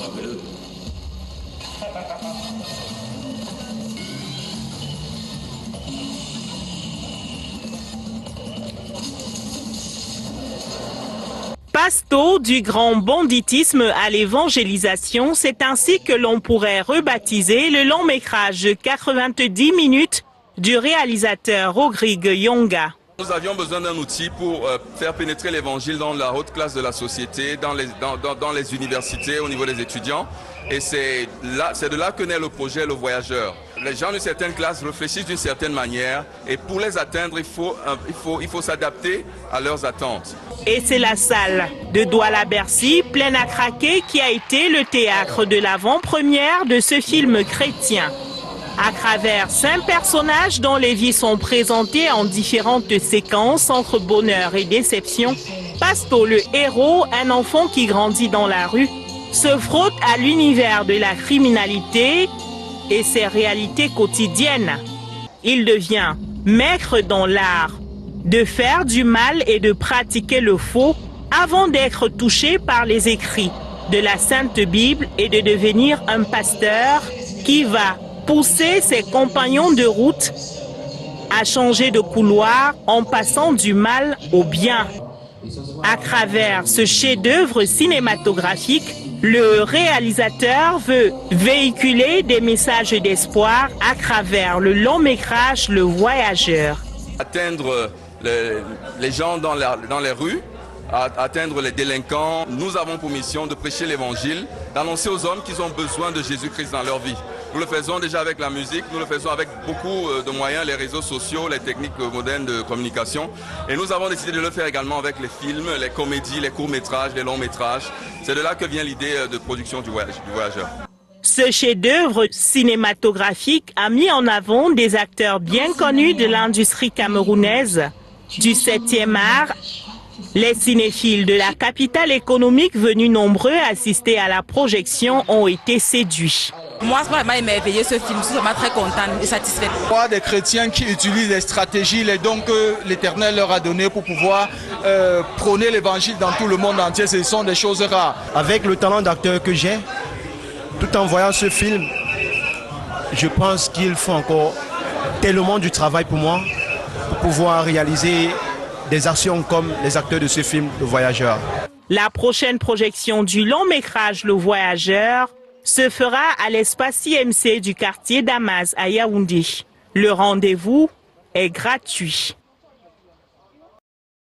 Attrapez-le. Pasto du grand banditisme à l'évangélisation, c'est ainsi que l'on pourrait rebaptiser le long métrage de 90 minutes du réalisateur Rodrigue Yonga. Nous avions besoin d'un outil pour faire pénétrer l'évangile dans la haute classe de la société, dans les universités, au niveau des étudiants. Et c'est de là que naît le projet Le Voyageur. Les gens d'une certaine classe réfléchissent d'une certaine manière et pour les atteindre, il faut s'adapter à leurs attentes. Et c'est la salle de Douala-Bercy, pleine à craquer, qui a été le théâtre de l'avant-première de ce film chrétien. À travers 5 personnages dont les vies sont présentées en différentes séquences entre bonheur et déception, Pasto, le héros, un enfant qui grandit dans la rue, se frotte à l'univers de la criminalité et ses réalités quotidiennes. Il devient maître dans l'art de faire du mal et de pratiquer le faux avant d'être touché par les écrits de la Sainte Bible et de devenir un pasteur qui va pousser ses compagnons de route à changer de couloir en passant du mal au bien. À travers ce chef-d'œuvre cinématographique, le réalisateur veut véhiculer des messages d'espoir à travers le long métrage Le Voyageur. Atteindre les gens dans les rues, atteindre les délinquants, nous avons pour mission de prêcher l'évangile, d'annoncer aux hommes qu'ils ont besoin de Jésus-Christ dans leur vie. Nous le faisons déjà avec la musique, nous le faisons avec beaucoup de moyens, les réseaux sociaux, les techniques modernes de communication. Et nous avons décidé de le faire également avec les films, les comédies, les courts-métrages, les longs-métrages. C'est de là que vient l'idée de production du Voyageur. Ce chef-d'œuvre cinématographique a mis en avant des acteurs bien connus de l'industrie camerounaise, du 7e art. Les cinéphiles de la capitale économique venus nombreux assister à la projection ont été séduits. Moi, ça m'a émerveillé ce film, je suis vraiment très contente et satisfaite. Voir des chrétiens qui utilisent les stratégies, les dons que l'Éternel leur a donnés pour pouvoir prôner l'évangile dans tout le monde entier, ce sont des choses rares. Avec le talent d'acteur que j'ai, tout en voyant ce film, je pense qu'il faut encore tellement du travail pour moi pour pouvoir réaliser des actions comme les acteurs de ce film, Le Voyageur. La prochaine projection du long métrage Le Voyageur se fera à l'espace IMC du quartier Damas à Yaoundé. Le rendez-vous est gratuit.